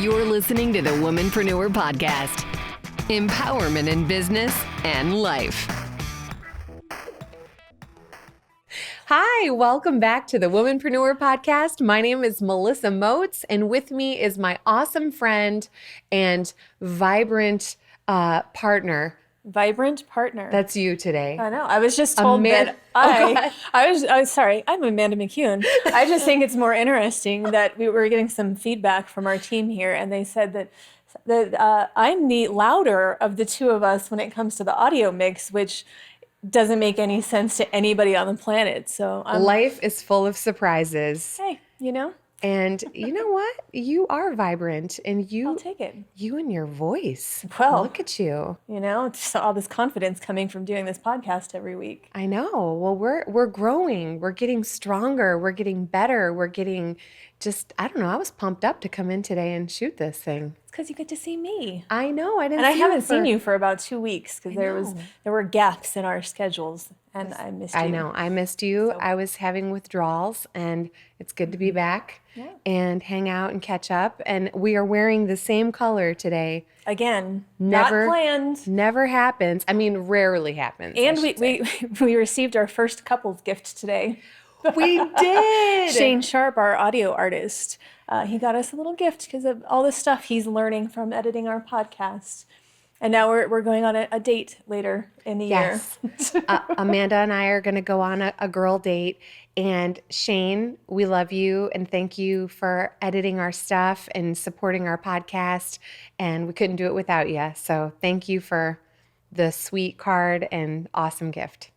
You're listening to the Womanpreneur Podcast. Empowerment in business and life. Hi, welcome back to the Womanpreneur Podcast. My name is Melissa Moats, and with me is my awesome friend and vibrant partner. Vibrant partner. That's you today. I know. I was just told that I was sorry. I'm Amanda McCune. I just think it's more interesting that we were getting some feedback from our team here, and they said that I'm the louder of the two of us when it comes to the audio mix, which doesn't make any sense to anybody on the planet. So life is full of surprises. Hey, And you know what? You are vibrant, and I'll take it. You and your voice. Well, look at you. Just all this confidence coming from doing this podcast every week. I know. Well, we're growing. We're getting stronger. We're getting better. We're getting I don't know. I was pumped up to come in today and shoot this thing. It's because you get to see me. I know. I haven't seen you for about 2 weeks because there were gaps in our schedules, and I missed you. I know. I missed you. So. I was having withdrawals, and it's good to be back and hang out and catch up. And we are wearing the same color today. Again, never not planned. Never happens. I mean, rarely happens. And we received our first couples gift today. We did. Shane Sharp, our audio artist, he got us a little gift because of all the stuff he's learning from editing our podcast. And now we're going on a date later in the year. Amanda and I are going to go on a girl date. And Shane, we love you and thank you for editing our stuff and supporting our podcast. And we couldn't do it without you. So thank you for the sweet card and awesome gift.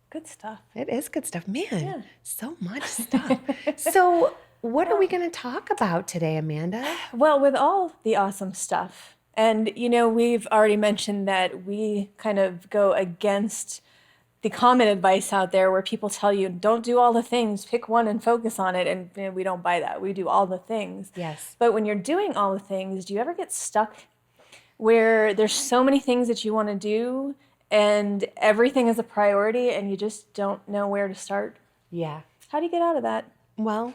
Good stuff. It is good stuff. Man, so much stuff. So what are we going to talk about today, Amanda? Well, with all the awesome stuff, and we've already mentioned that we kind of go against the common advice out there where people tell you, don't do all the things, pick one and focus on it. And we don't buy that. We do all the things. Yes. But when you're doing all the things, do you ever get stuck where there's so many things that you want to do and everything is a priority and you just don't know where to start? Yeah. How do you get out of that? Well,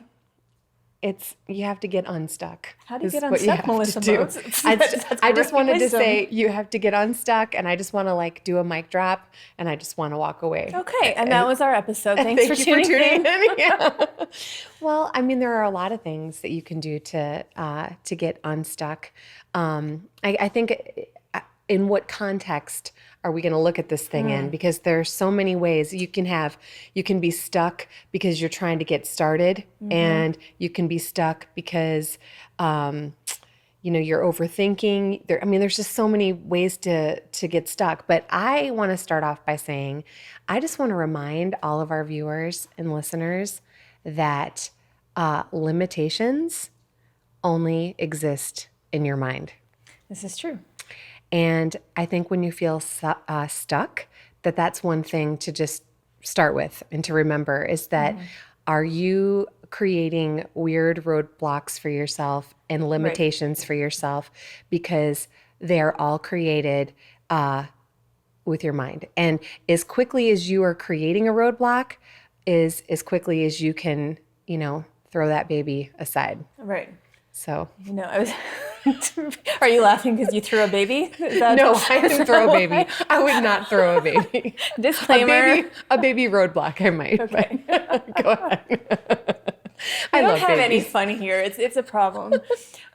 you have to get unstuck. How do you get unstuck, Melissa? I just wanted to say you have to get unstuck, and I just want to do a mic drop, and I just want to walk away. Okay, and that was our episode. Thanks for tuning in. Yeah. Well, I mean, there are a lot of things that you can do to get unstuck. I think in what context are we going to look at this thing in? Because there's so many ways you can be stuck because you're trying to get started, and you can be stuck because, you're overthinking. There's just so many ways to get stuck. But I want to start off by saying, I just want to remind all of our viewers and listeners that limitations only exist in your mind. This is true. And I think when you feel stuck, that's one thing to just start with and to remember is that are you creating weird roadblocks for yourself and limitations for yourself because they're all created with your mind. And as quickly as you are creating a roadblock is as quickly as you can, throw that baby aside. Right. So, I was... Are you laughing because you threw a baby? No, I didn't throw a baby. I would not throw a baby. Disclaimer. A baby roadblock, I might. Okay. Go ahead. I don't have any fun here. It's a problem.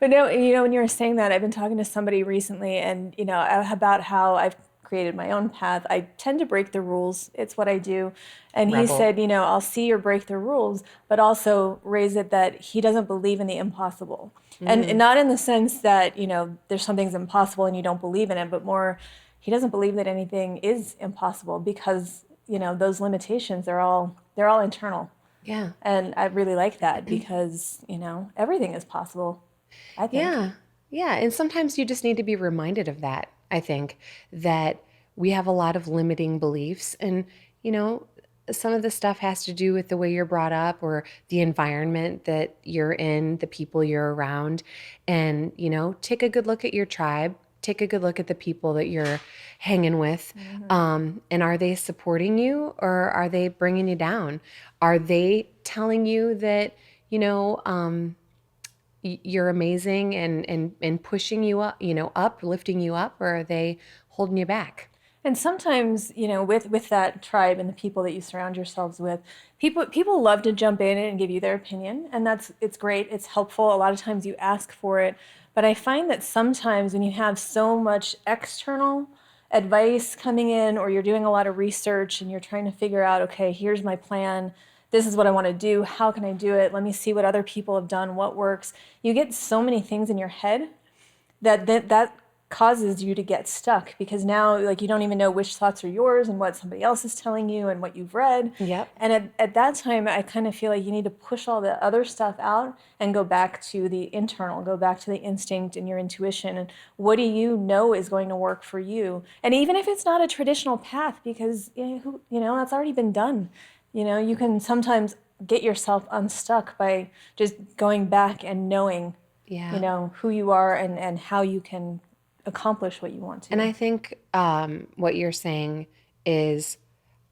But no, when you were saying that, I've been talking to somebody recently and, about how I've created my own path. I tend to break the rules. It's what I do. And Rebel. He said, I'll see or break the rules, but also raise it that he doesn't believe in the impossible. And not in the sense that, there's something's impossible and you don't believe in it, but more, he doesn't believe that anything is impossible because, those limitations, they're all internal. Yeah. And I really like that because, everything is possible, I think. Yeah. Yeah. And sometimes you just need to be reminded of that. I think that we have a lot of limiting beliefs and, some of the stuff has to do with the way you're brought up or the environment that you're in, the people you're around. And, take a good look at your tribe, take a good look at the people that you're hanging with. And are they supporting you or are they bringing you down? Are they telling you that, you're amazing and pushing you up, up, lifting you up, or are they holding you back? And sometimes, with that tribe and the people that you surround yourselves with, people love to jump in and give you their opinion, and it's great. It's helpful. A lot of times you ask for it, but I find that sometimes when you have so much external advice coming in, or you're doing a lot of research and you're trying to figure out, okay, here's my plan. This is what I want to do. How can I do it? Let me see what other people have done, what works. You get so many things in your head that causes you to get stuck, because now you don't even know which thoughts are yours and what somebody else is telling you and what you've read. Yep. And at that time, I kind of feel like you need to push all the other stuff out and go back to the internal, go back to the instinct and your intuition. And what do you know is going to work for you? And even if it's not a traditional path, because that's already been done. You can sometimes get yourself unstuck by just going back and knowing, who you are and how you can accomplish what you want to. And I think what you're saying is,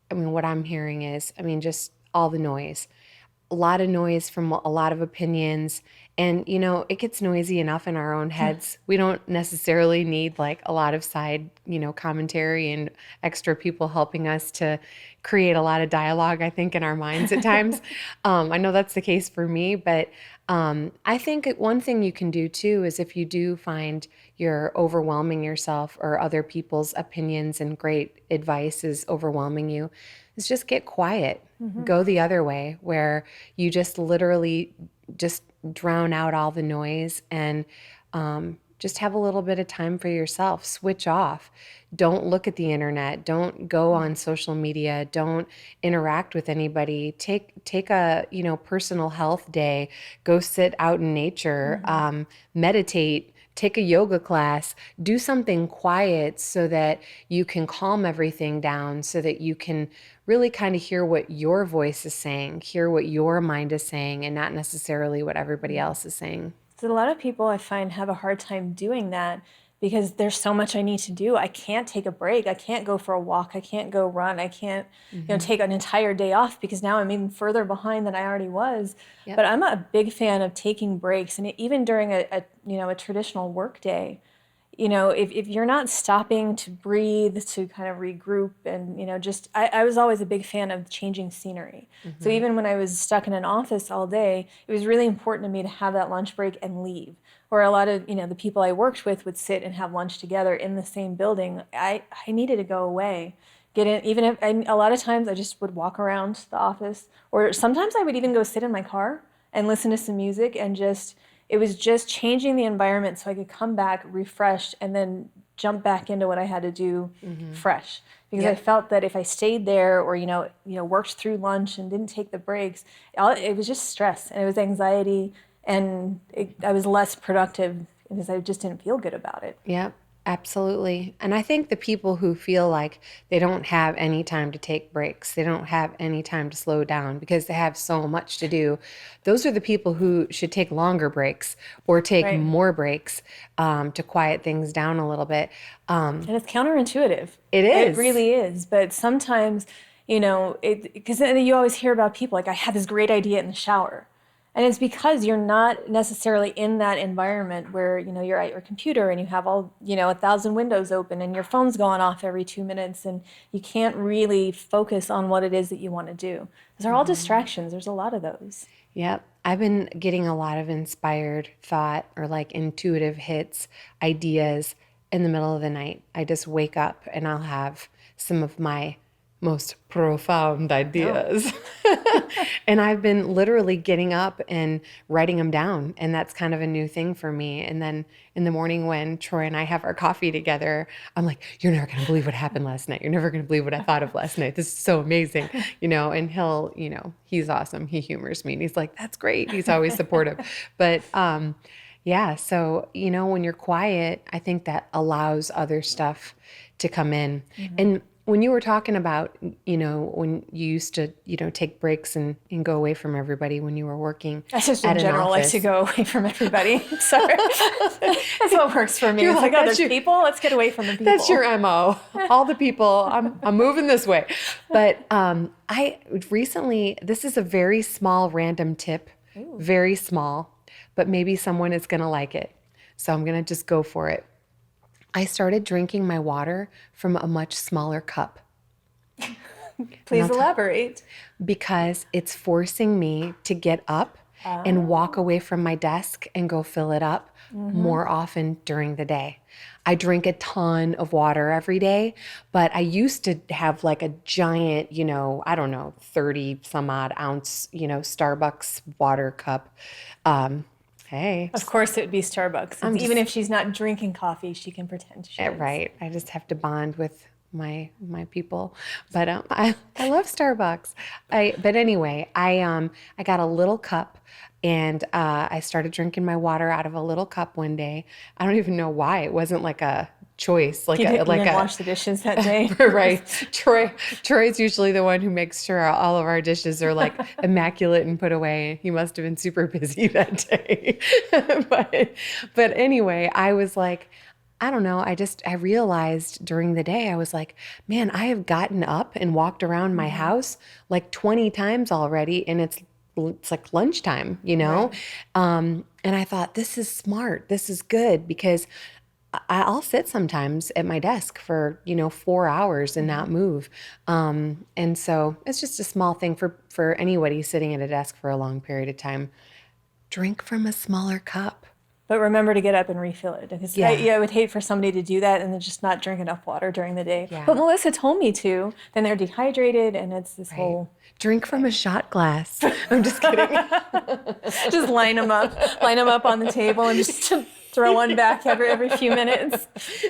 what I'm hearing is, just all the noise. A lot of noise from a lot of opinions. And, it gets noisy enough in our own heads. We don't necessarily need a lot of side, commentary and extra people helping us to create a lot of dialogue, I think, in our minds at times. I know that's the case for me, but I think one thing you can do too is, if you do find you're overwhelming yourself, or other people's opinions and great advice is overwhelming you, is just get quiet. Mm-hmm. Go the other way, where you just literally just drown out all the noise and just have a little bit of time for yourself. Switch off. Don't look at the internet. Don't go on social media. Don't interact with anybody. Take a personal health day. Go sit out in nature. Mm-hmm. Meditate. Take a yoga class. Do something quiet so that you can calm everything down, so that you can really kind of hear what your voice is saying, hear what your mind is saying, and not necessarily what everybody else is saying. So a lot of people, I find, have a hard time doing that, because there's so much I need to do. I can't take a break. I can't go for a walk. I can't go run. I can't take an entire day off, because now I'm even further behind than I already was. Yep. But I'm a big fan of taking breaks. And even during a traditional work day, if you're not stopping to breathe, to kind of regroup, and, I was always a big fan of changing scenery. Mm-hmm. So even when I was stuck in an office all day, it was really important to me to have that lunch break and leave. Or a lot of, the people I worked with would sit and have lunch together in the same building. I needed to go away. Get in, even if, a lot of times I just would walk around the office, or sometimes I would even go sit in my car and listen to some music, and it was just changing the environment so I could come back refreshed and then jump back into what I had to do fresh. Because I felt that if I stayed there, or, worked through lunch and didn't take the breaks, it was just stress, and it was anxiety, and I was less productive because I just didn't feel good about it. Yeah, absolutely. And I think the people who feel like they don't have any time to take breaks, they don't have any time to slow down because they have so much to do, those are the people who should take longer breaks, or take more breaks to quiet things down a little bit. And it's counterintuitive. It is. It really is. But sometimes, because you always hear about people like, I had this great idea in the shower. And it's because you're not necessarily in that environment where, you're at your computer and you have all, 1,000 windows open and your phone's going off every 2 minutes, and you can't really focus on what it is that you want to do. Those are all distractions. There's a lot of those. Yep. I've been getting a lot of inspired thought, or intuitive hits, ideas in the middle of the night. I just wake up and I'll have some of my most profound ideas. And I've been literally getting up and writing them down. And that's kind of a new thing for me. And then in the morning when Troy and I have our coffee together, I'm like, you're never going to believe what happened last night. You're never going to believe what I thought of last night. This is so amazing. And he'll, he's awesome. He humors me and he's like, that's great. He's always supportive. But, yeah. So, when you're quiet, I think that allows other stuff to come in. Mm-hmm. And when you were talking about, when you used to, take breaks and go away from everybody when you were working. I just in general like to go away from everybody. Sorry. That's what works for me. You're it's like, there's people, let's get away from the people. That's your MO. All the people, I'm moving this way. But I recently, this is a very small random tip, very small, but maybe someone is going to like it. So I'm going to just go for it. I started drinking my water from a much smaller cup. Please elaborate. Because it's forcing me to get up and walk away from my desk and go fill it up more often during the day. I drink a ton of water every day, but I used to have like a giant, 30 some odd ounce, Starbucks water cup. Hey. Of course it would be Starbucks. Even if she's not drinking coffee, she can pretend she is. Right. I just have to bond with my people, but I love Starbucks. But anyway, I got a little cup, and I started drinking my water out of a little cup one day. I don't even know why. It wasn't like a choice, you didn't wash the dishes that day. Right. Troy's usually the one who makes sure all of our dishes are like immaculate and put away. He must have been super busy that day. but anyway, I was like, I don't know. I realized during the day, I was like, man, I have gotten up and walked around my house like 20 times already. And it's like lunchtime, Right. And I thought, this is smart. This is good, because I'll sit sometimes at my desk for, 4 hours and not move. And so it's just a small thing for anybody sitting at a desk for a long period of time. Drink from a smaller cup. But remember to get up and refill it. Because I would hate for somebody to do that and then just not drink enough water during the day. Yeah. But Melissa told me to. Then they're dehydrated, and it's this whole... Drink from a shot glass. I'm just kidding. Just line them up on the table and just throw one back every few minutes.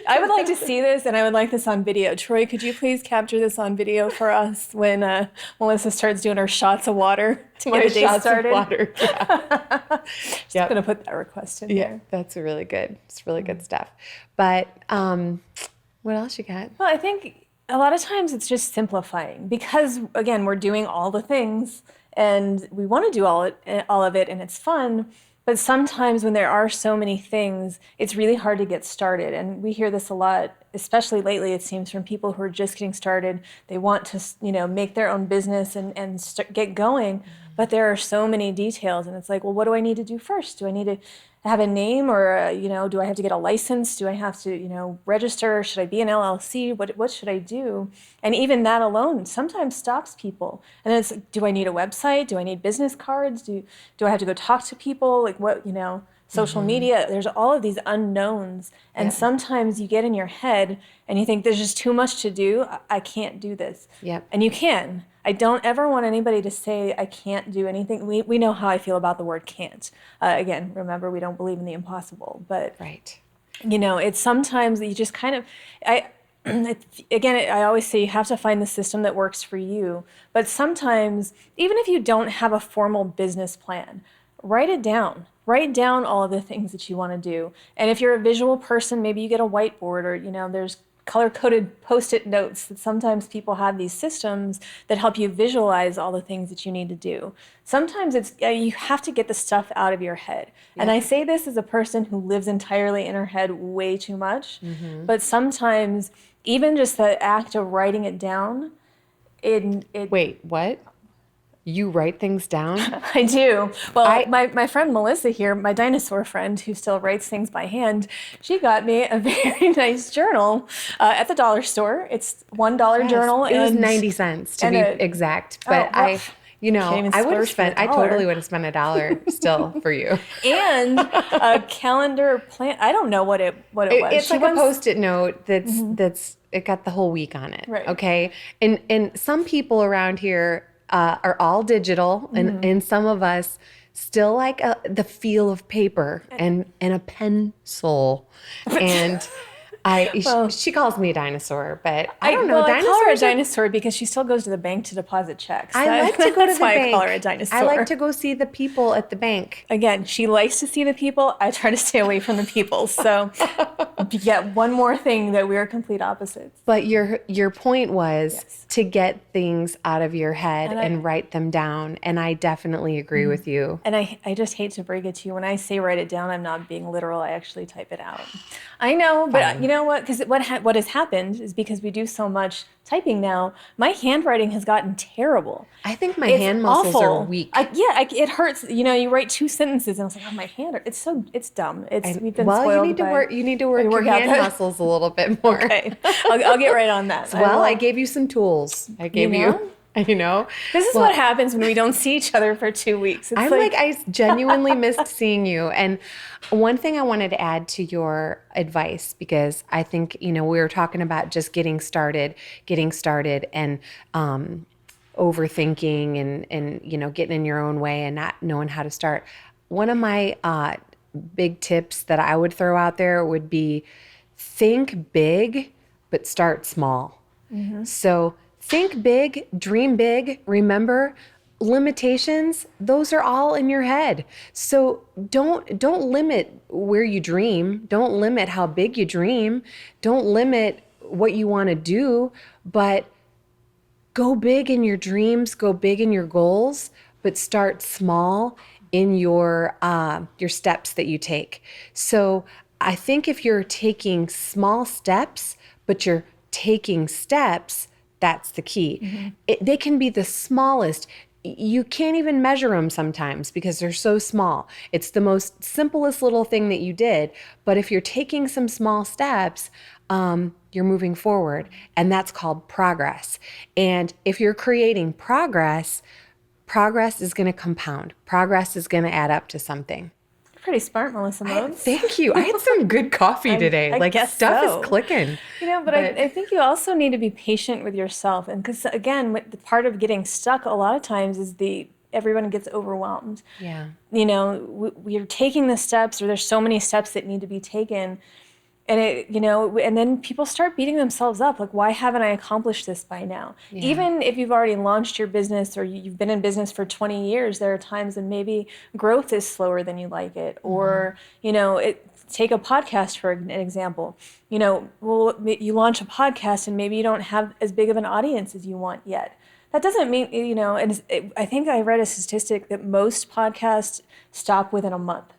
I would like to see this, and I would like this on video. Troy, could you please capture this on video for us when Melissa starts doing her shots of water to get the day started? Of water. Yeah. Just going to put that request in there. That's really good. It's really good stuff. But what else you got? Well, I think a lot of times it's just simplifying, because, again, we're doing all the things and we want to do all of it, and it's fun. But sometimes when there are so many things, it's really hard to get started. And we hear this a lot, especially lately, it seems, from people who are just getting started. They want to, make their own business and get going, but there are so many details. And it's like, well, what do I need to do first? Do I need to have a name, or, do I have to get a license? Do I have to, register? Should I be an LLC? What should I do? And even that alone sometimes stops people. And then it's, do I need a website? Do I need business cards? Do I have to go talk to people? Like what, social media? There's all of these unknowns. And sometimes you get in your head and you think there's just too much to do. I can't do this. Yep. And you can. I don't ever want anybody to say I can't do anything. We know how I feel about the word can't. Again, remember, we don't believe in the impossible. But, right. It's sometimes you just kind of, I always say you have to find the system that works for you. But sometimes, even if you don't have a formal business plan, write it down. Write down all of the things that you want to do. And if you're a visual person, maybe you get a whiteboard, or, there's color-coded Post-it notes that sometimes people have these systems that help you visualize all the things that you need to do. Sometimes it's you have to get the stuff out of your head. Yep. And I say this as a person who lives entirely in her head way too much. Mm-hmm. But sometimes even just the act of writing it down, Wait, what? You write things down? I do. Well, my friend Melissa here, my dinosaur friend who still writes things by hand, she got me a very nice journal at the dollar store. It's $1 journal. It was 90 cents to be exact. But I totally would have spent $1 still for you. And a calendar plan. I don't know what it was. It's like a Post-it note that's it got the whole week on it. Right. Okay. And some people around here are all digital, and some of us still like the feel of paper and a pencil. And she calls me a dinosaur, but I don't know. I call her a dinosaur because she still goes to the bank to deposit checks. I like to go to the bank. That's why I call her a dinosaur. I like to go see the people at the bank. Again, she likes to see the people. I try to stay away from the people. So yet one more thing that we are complete opposites. But your point was to get things out of your head and write them down. And I definitely agree with you. And I just hate to break it to you. When I say write it down, I'm not being literal. I actually type it out. I know, but know what? Because what has happened is because we do so much typing now, my handwriting has gotten terrible. I think my It's hand muscles awful. are weak. It hurts. You write 2 sentences, and I was like, oh, my hand. It's dumb. We've been well, spoiled. you need to work your hand muscles a little bit more. Okay, I'll get right on that. Well, I gave you some tools. I gave you. This is what happens when we don't see each other for 2 weeks. It's I genuinely missed seeing you. And one thing I wanted to add to your advice, because I think, we were talking about just getting started and overthinking and getting in your own way and not knowing how to start. One of my big tips that I would throw out there would be think big, but start small. Mm-hmm. So think big, dream big. Remember, limitations, those are all in your head. So don't limit where you dream. Don't limit how big you dream. Don't limit what you want to do, but go big in your dreams, go big in your goals, but start small in your steps that you take. So I think if you're taking small steps, but you're taking steps, that's the key. Mm-hmm. They can be the smallest. You can't even measure them sometimes because they're so small. It's the most simplest little thing that you did. But if you're taking some small steps, you're moving forward. And that's called progress. And if you're creating progress is going to compound. Progress is going to add up to something. Pretty smart, Melissa Modes. Thank you. I had some good coffee today. I guess stuff so. is clicking. But I think you also need to be patient with yourself. And because again, the part of getting stuck a lot of times is everyone gets overwhelmed. Yeah. We're taking the steps, or there's so many steps that need to be taken. And and then people start beating themselves up. Like, why haven't I accomplished this by now? Yeah. Even if you've already launched your business or you've been in business for 20 years, there are times when maybe growth is slower than you like it. Mm-hmm. Or, take a podcast for an example. You launch a podcast and maybe you don't have as big of an audience as you want yet. That doesn't mean, I think I read a statistic that most podcasts stop within a month.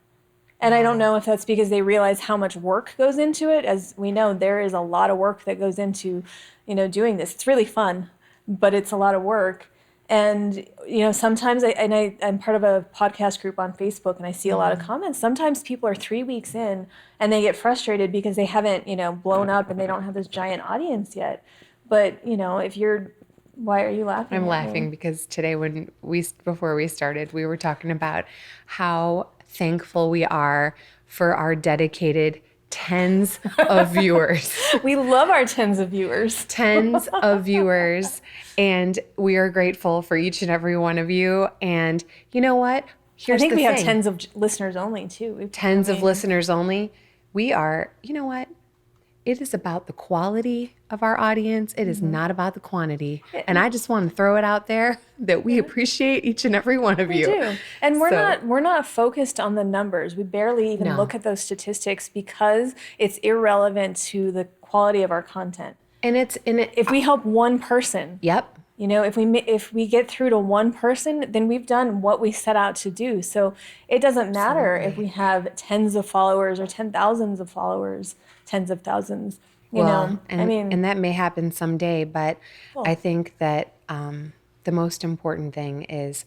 And I don't know if that's because they realize how much work goes into it. As we know, there is a lot of work that goes into, doing this. It's really fun, but it's a lot of work. And, sometimes I'm part of a podcast group on Facebook and I see a lot of comments. Sometimes people are 3 weeks in and they get frustrated because they haven't, blown up and they don't have this giant audience yet. But, why are you laughing? I'm laughing because today before we started, we were talking about how thankful we are for our dedicated tens of viewers. We love our tens of viewers. Tens of viewers. And we are grateful for each and every one of you. And you know what? I think we have tens of listeners only too. Tens of listeners only. We are, it is about the quality of our audience. It is not about the quantity. And I just want to throw it out there that we appreciate each and every one of you. We do. And we're not focused on the numbers. We barely even look at those statistics because it's irrelevant to the quality of our content. And if we help one person. Yep. If we get through to one person, then we've done what we set out to do. So it doesn't matter if we have tens of followers or 10,000s of followers, tens of thousands. And that may happen someday, but I think that the most important thing is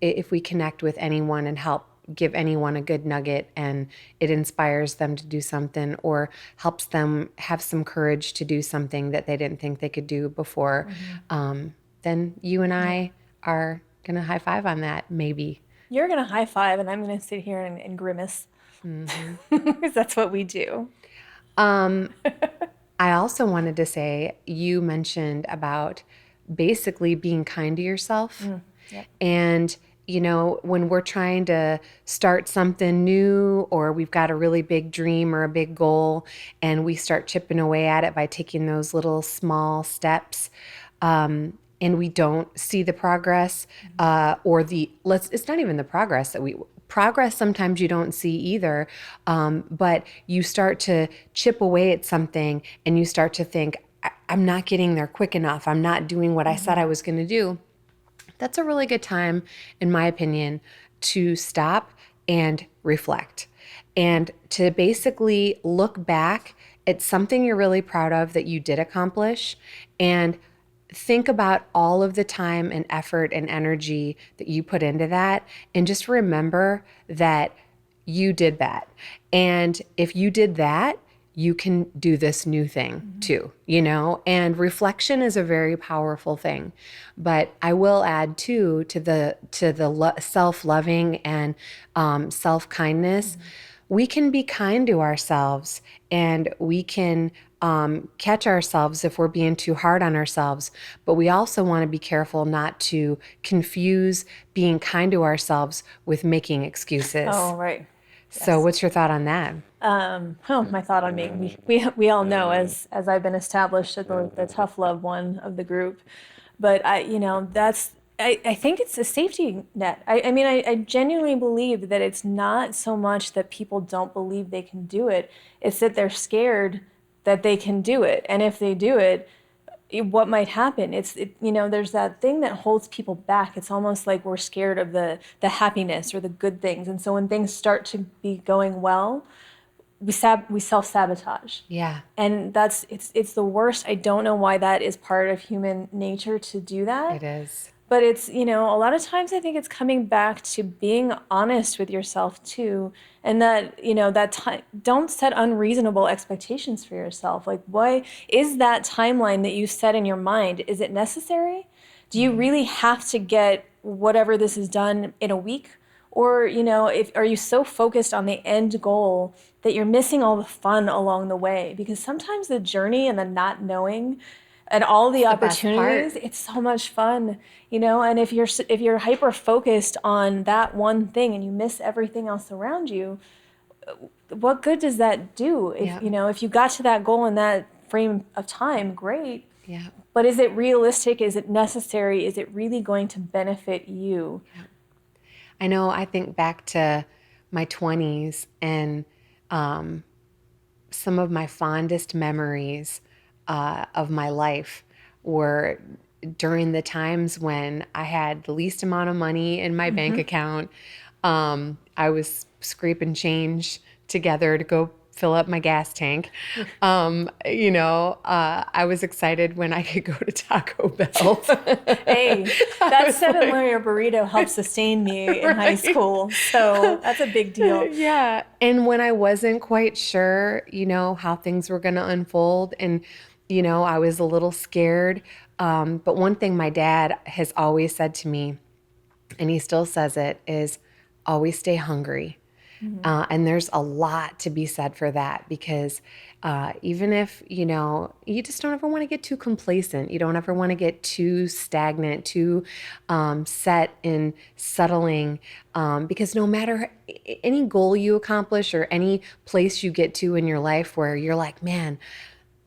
if we connect with anyone and help give anyone a good nugget and it inspires them to do something or helps them have some courage to do something that they didn't think they could do before, then you and I are going to high five on that, maybe. You're going to high five and I'm going to sit here and grimace. Because that's what we do. I also wanted to say, you mentioned about basically being kind to yourself. Yep. And, when we're trying to start something new or we've got a really big dream or a big goal and we start chipping away at it by taking those little small steps, and we don't see the progress it's not even the progress Progress sometimes you don't see either, but you start to chip away at something and you start to think, I'm not getting there quick enough. I'm not doing what I said I was going to do. That's a really good time, in my opinion, to stop and reflect and to basically look back it's something you're really proud of that you did accomplish, and think about all of the time and effort and energy that you put into that, and just remember that you did that. And if you did that, you can do this new thing too, and reflection is a very powerful thing. But I will add too, to the self-loving and self-kindness, we can be kind to ourselves, and we can catch ourselves if we're being too hard on ourselves. But we also want to be careful not to confuse being kind to ourselves with making excuses. Oh, right. So what's your thought on that? My thought on me. We all know, as I've been established as the tough love one of the group, but I think it's a safety net. I genuinely believe that it's not so much that people don't believe they can do it. It's that they're scared that they can do it. And if they do it, what might happen? There's that thing that holds people back. It's almost like we're scared of the happiness or the good things. And so when things start to be going well, we self-sabotage. Yeah. And it's the worst. I don't know why that is part of human nature to do that. It is. But it's, a lot of times I think it's coming back to being honest with yourself too. And that, don't set unreasonable expectations for yourself. Like, why is that timeline that you set in your mind, is it necessary? Do you really have to get whatever this is done in a week? Or, are you so focused on the end goal that you're missing all the fun along the way? Because sometimes the journey and the not knowing and all the opportunities, it's so much fun, and if you're hyper focused on that one thing and you miss everything else around you, what good does that do? If you got to that goal in that frame of time, great. Yeah. But is it realistic? Is it necessary? Is it really going to benefit you? Yeah. I know, I think back to my 20s and some of my fondest memories of my life were during the times when I had the least amount of money in my bank account. I was scraping change together to go fill up my gas tank. I was excited when I could go to Taco Bell. Hey, that $7 burrito helped sustain me in high school. So that's a big deal. Yeah. And when I wasn't quite sure, how things were going to unfold, and I was a little scared. But one thing my dad has always said to me, and he still says it, is always stay hungry. And there's a lot to be said for that, because even if, you just don't ever want to get too complacent. You don't ever want to get too stagnant, too set in settling, because no matter any goal you accomplish or any place you get to in your life where you're like, man,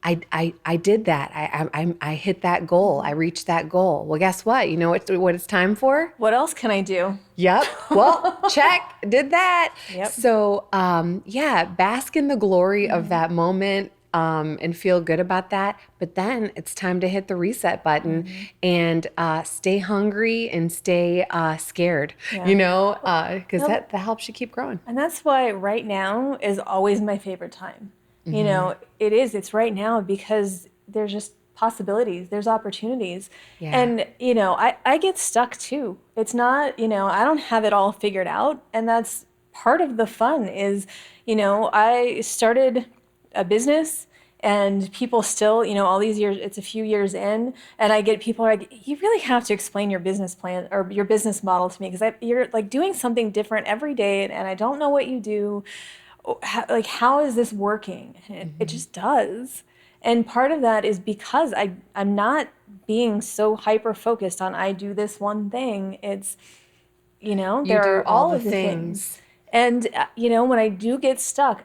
I did that. I hit that goal. I reached that goal. Well, guess what? You know what it's time for? What else can I do? Yep. Well, check. Did that. Yep. So, bask in the glory of that moment and feel good about that. But then it's time to hit the reset button and stay hungry and stay scared, because that helps you keep growing. And that's why right now is always my favorite time. It's right now, because there's just possibilities, there's opportunities. Yeah. And, I get stuck too. It's not, I don't have it all figured out. And that's part of the fun is, I started a business and people still, all these years, it's a few years in, and I get people like, you really have to explain your business plan or your business model to me, because you're like doing something different every day and I don't know what you do. How is this working? It just does. And part of that is because I'm not being so hyper focused on I do this one thing. It's, there are all of the things. And, when I do get stuck,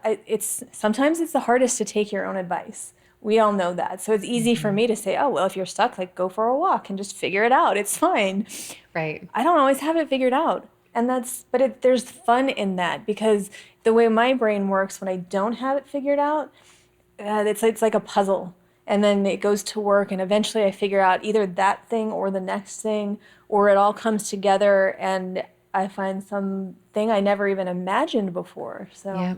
sometimes it's the hardest to take your own advice. We all know that. So it's easy for me to say, oh, well, if you're stuck, go for a walk and just figure it out. It's fine. Right. I don't always have it figured out. And there's fun in that, because the way my brain works when I don't have it figured out, it's like a puzzle. And then it goes to work, and eventually I figure out either that thing or the next thing, or it all comes together and I find something I never even imagined before. So yeah,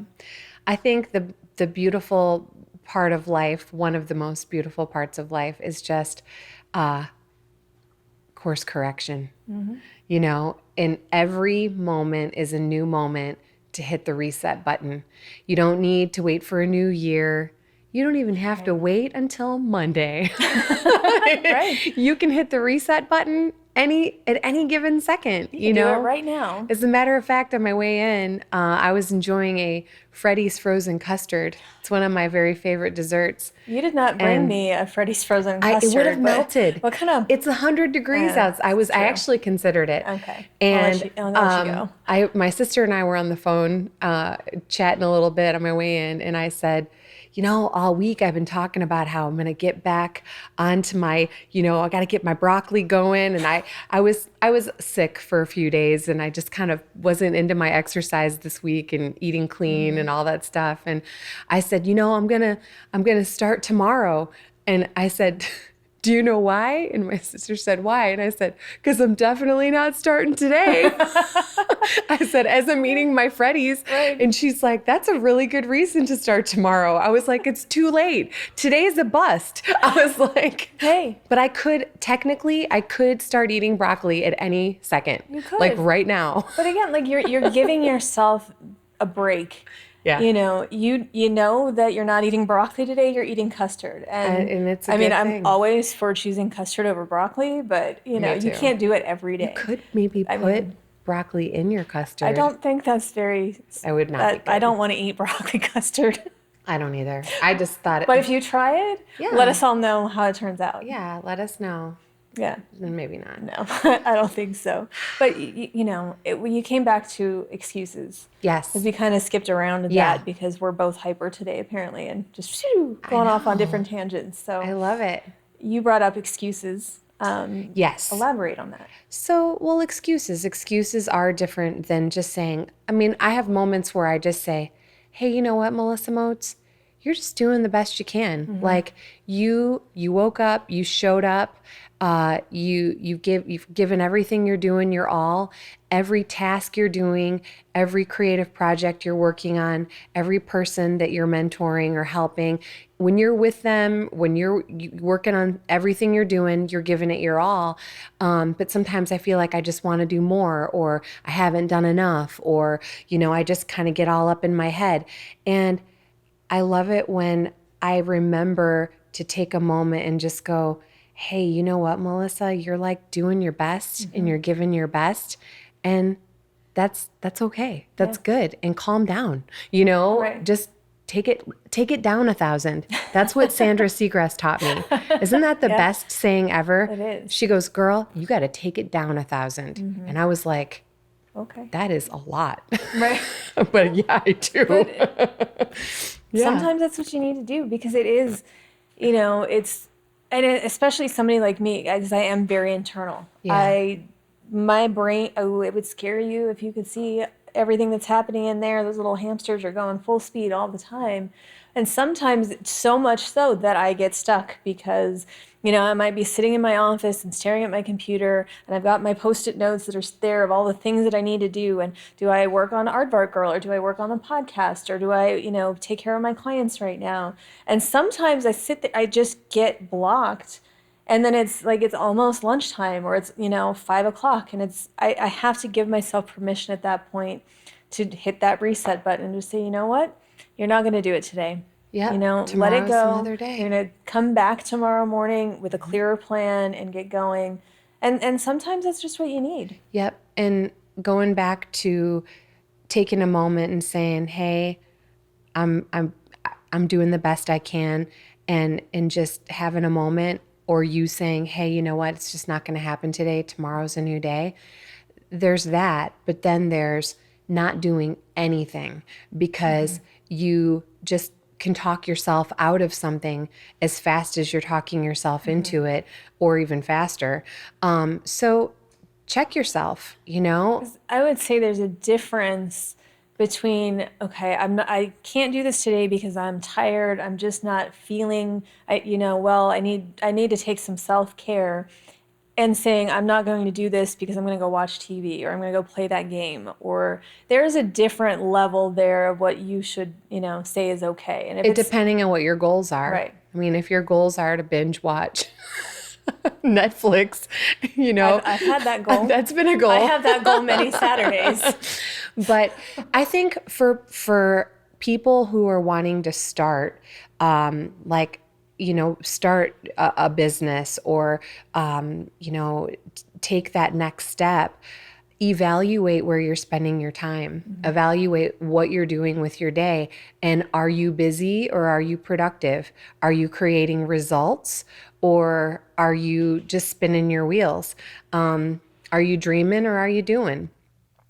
I think the beautiful part of life, one of the most beautiful parts of life is just course correction. You know, and every moment is a new moment to hit the reset button. You don't need to wait for a new year. You don't even have to wait until Monday. Right. You can hit the reset button at any given second. You know, do it right now. As a matter of fact, on my way in, I was enjoying a Freddy's frozen custard. It's one of my very favorite desserts. You did not bring me a Freddy's frozen custard. It would have melted. What kind of? It's 100 degrees out. I actually considered it. Okay. And I'll let you go. my sister and I were on the phone chatting a little bit on my way in, and I said, you know, all week I've been talking about how I'm going to get back onto my, I got to get my broccoli going. And I was sick for a few days, and I just kind of wasn't into my exercise this week and eating clean and all that stuff. And I said, I'm going to start tomorrow. And I said, do you know why? And my sister said, why? And I said, because I'm definitely not starting today. I said, as I'm eating my Freddy's. Right. And she's like, that's a really good reason to start tomorrow. I was like, it's too late. Today's a bust. I was like, hey. But I could start eating broccoli at any second. You could. Like right now. But again, like you're giving yourself a break. Yeah. You know that you're not eating broccoli today, you're eating custard. And it's a good I'm thing. always for choosing custard over broccoli, but you can't do it every day. You could maybe put broccoli in your custard. I don't think that's very I would not be good. I don't want to eat broccoli custard. I don't either. I just thought it. But if you try it, let us all know how it turns out. Yeah, let us know. Yeah. Maybe not. No, I don't think so. But, when you came back to excuses. Yes. Because we kind of skipped around that because we're both hyper today, apparently, and just going off on different tangents. So I love it. You brought up excuses. Yes. Elaborate on that. So, excuses. Excuses are different than just saying, I have moments where I just say, hey, you know what, Melissa Moats? You're just doing the best you can. Mm-hmm. Like you woke up, you showed up, you've given everything you're doing your all, every task you're doing, every creative project you're working on, every person that you're mentoring or helping. When you're with them, when you're working on everything you're doing, you're giving it your all. But sometimes I feel like I just want to do more, or I haven't done enough, or, I just kind of get all up in my head. And I love it when I remember to take a moment and just go, hey, you know what, Melissa, you're like doing your best and you're giving your best. And that's okay. That's good. And calm down, Right. Just take it down 1,000. That's what Sandra Seagrass taught me. Isn't that the best saying ever? It is. She goes, girl, you got to take it down 1,000. And I was like, okay, that is a lot. Right. But yeah, I do. Sometimes that's what you need to do, because it is, especially somebody like me, because I am very internal. Yeah. My brain, it would scare you if you could see everything that's happening in there. Those little hamsters are going full speed all the time. And sometimes so much so that I get stuck because, I might be sitting in my office and staring at my computer, and I've got my Post-it notes that are there of all the things that I need to do. And do I work on Aardvark Girl, or do I work on the podcast, or do I, take care of my clients right now? And sometimes I sit there, I just get blocked. And then it's like, it's almost lunchtime, or it's, 5 o'clock. And I have to give myself permission at that point to hit that reset button and just say, you know what? You're not going to do it today. Yeah. Let it go. Another day. You're going to come back tomorrow morning with a clearer plan and get going. And sometimes that's just what you need. Yep. And going back to taking a moment and saying, hey, I'm doing the best I can, and just having a moment, or you saying, hey, you know what, it's just not going to happen today. Tomorrow's a new day. There's that, but then there's not doing anything, because you just can talk yourself out of something as fast as you're talking yourself into it, or even faster. So check yourself, I would say there's a difference between, okay, I can't do this today because I'm tired. I'm just not feeling, well, I need to take some self-care. and saying, I'm not going to do this because I'm going to go watch TV, or I'm going to go play that game, or there's a different level there of what you should, say is okay. And if it's depending on what your goals are. Right. I mean, if your goals are to binge watch Netflix, I've had that goal. That's been a goal. I have that goal many Saturdays. But I think for people who are wanting to start, start a business or, take that next step, evaluate where you're spending your time, evaluate what you're doing with your day. And are you busy or are you productive? Are you creating results or are you just spinning your wheels? Are you dreaming or are you doing?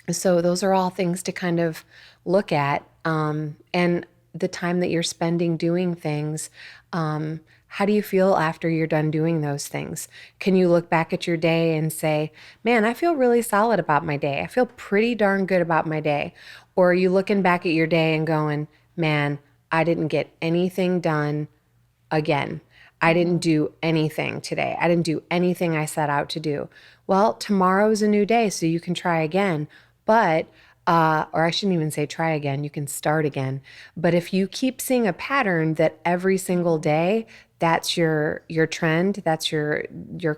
So those are all things to kind of look at. And the time that you're spending doing things, how do you feel after you're done doing those things? Can you look back at your day and say, man, I feel really solid about my day. I feel pretty darn good about my day. Or are you looking back at your day and going, man, I didn't get anything done again. I didn't do anything today. I didn't do anything I set out to do. Well, tomorrow's a new day, so you can try again. But, or I shouldn't even say try again, you can start again. But if you keep seeing a pattern that every single day, that's your trend, that's your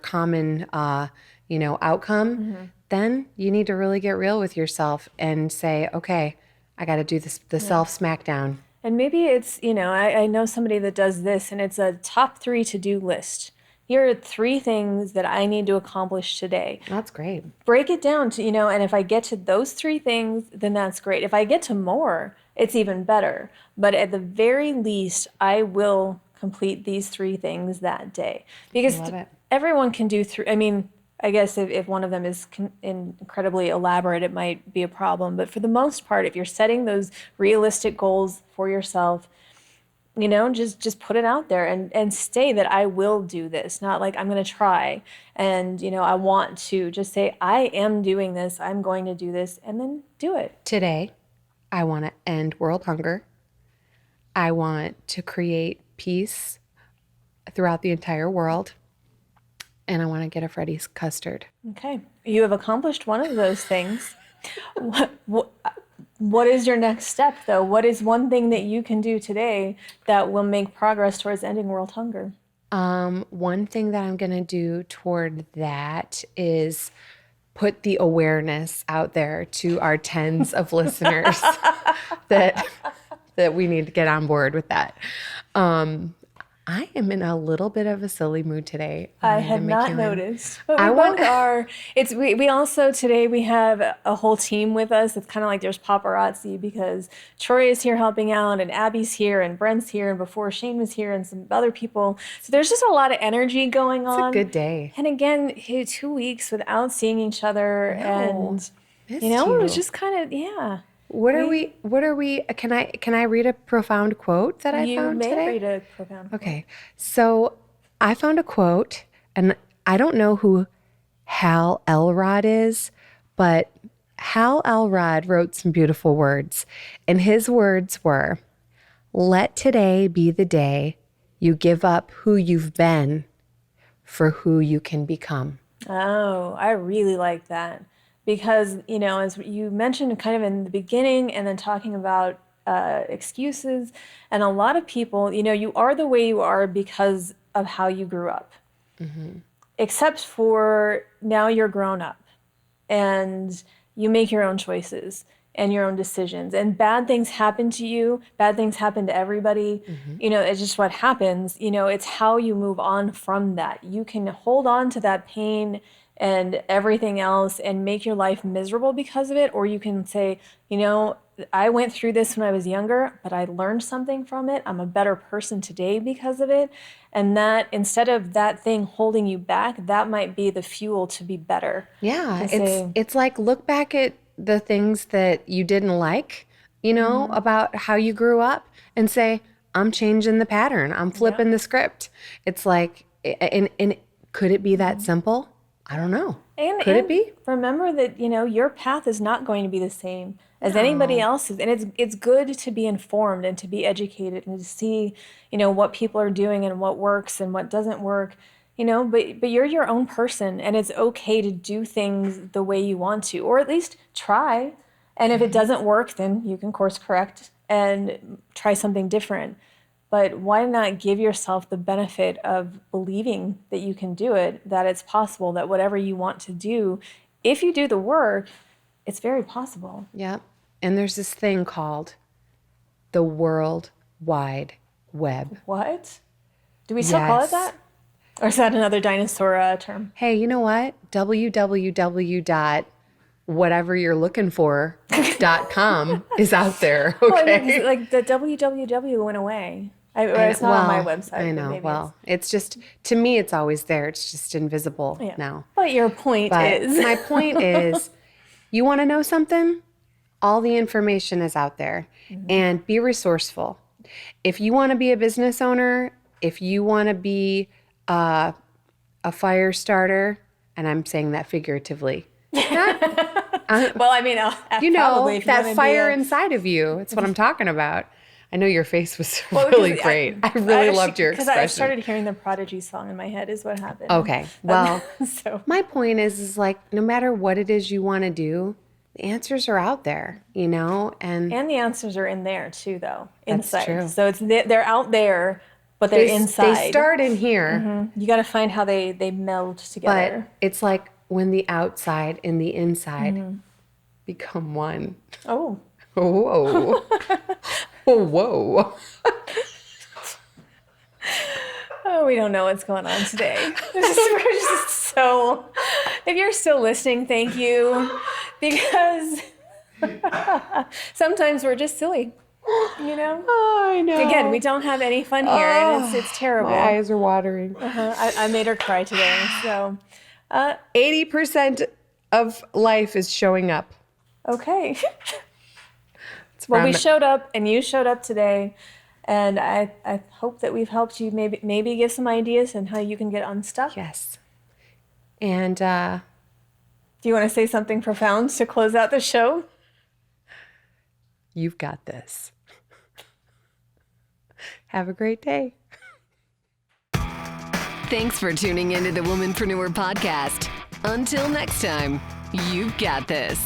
common, outcome, then you need to really get real with yourself and say, okay, I got to do this, the self smackdown. And maybe it's, I know somebody that does this, and it's a top 3 to-do list. Here are 3 things that I need to accomplish today. That's great. Break it down to, and if I get to those 3 things, then that's great. If I get to more, it's even better. But at the very least, I will complete these 3 things that day. Because everyone can do 3. I mean, I guess if one of them is incredibly elaborate, it might be a problem. But for the most part, if you're setting those realistic goals for yourself, just put it out there and say that I will do this. Not like I'm going to try and, I want to. Just say, I am doing this. I'm going to do this, and then do it. Today, I want to end world hunger. I want to create peace throughout the entire world. And I want to get a Freddy's custard. Okay. You have accomplished one of those things. What is your next step, though? What is one thing that you can do today that will make progress towards ending world hunger? One thing that I'm going to do toward that is put the awareness out there to our tens of listeners that we need to get on board with that. I am in a little bit of a silly mood today. I had not noticed. But we both are. We also today we have a whole team with us. It's kind of like there's paparazzi because Troy is here helping out, and Abby's here, and Brent's here, and before Shane was here, and some other people. So there's just a lot of energy going on. It's a good day. And again, 2 weeks without seeing each other, and it was just kind of What are we, can I read a profound quote that I found today? You may read a profound quote. Okay. So I found a quote, and I don't know who Hal Elrod is, but Hal Elrod wrote some beautiful words. And his words were, let today be the day you give up who you've been for who you can become. Oh, I really like that. Because, as you mentioned kind of in the beginning and then talking about excuses, and a lot of people, you are the way you are because of how you grew up. Mm-hmm. Except for now you're grown up and you make your own choices and your own decisions. And bad things happen to you. Bad things happen to everybody. Mm-hmm. It's just what happens. It's how you move on from that. You can hold on to that pain and everything else and make your life miserable because of it. Or you can say, I went through this when I was younger, but I learned something from it. I'm a better person today because of it. And that instead of that thing holding you back, that might be the fuel to be better. Yeah, it's like look back at the things that you didn't like, mm-hmm. about how you grew up and say, I'm changing the pattern. I'm flipping the script. It's like, and could it be that simple? I don't know. Could it be? Remember that, your path is not going to be the same as anybody else's. And it's good to be informed and to be educated and to see, what people are doing and what works and what doesn't work. but you're your own person, and it's okay to do things the way you want to, or at least try. And if it doesn't work, then you can course correct and try something different. But why not give yourself the benefit of believing that you can do it, that it's possible, that whatever you want to do, if you do the work, it's very possible. Yeah. And there's this thing called the World Wide Web. What? Do we still call it that? Or is that another dinosaur term? Hey, you know what? www.whatever-you're-looking-for.com is out there. Okay. Well, like the www went away. It's not on my website. I know. Well, it's just, to me, it's always there. It's just invisible now. But your point is. My point is, you want to know something? All the information is out there. And be resourceful. If you want to be a business owner, if you want to be a fire starter, and I'm saying that figuratively. Well, I mean, probably that fire inside of you. That's what I'm talking about. I know your face was really great. I really loved your expression. Because I started hearing the Prodigy song in my head is what happened. Okay. Well, my point is like, no matter what it is you want to do, the answers are out there, and the answers are in there too, though. That's inside. true. So they're out there, but they're inside. They start in here. You got to find how they meld together. But it's like when the outside and the inside become one. Oh. Whoa. Whoa. Oh, we don't know what's going on today. We're just so... If you're still listening, thank you. Because sometimes we're just silly, Oh, I know. Again, we don't have any fun here, and it's terrible. My eyes are watering. I made her cry today, so... 80% of life is showing up. Okay. Well, we showed up, and you showed up today, and I hope that we've helped you maybe give some ideas on how you can get unstuck. Yes. And do you want to say something profound to close out the show? You've got this. Have a great day. Thanks for tuning into the Womanpreneur podcast. Until next time, you've got this.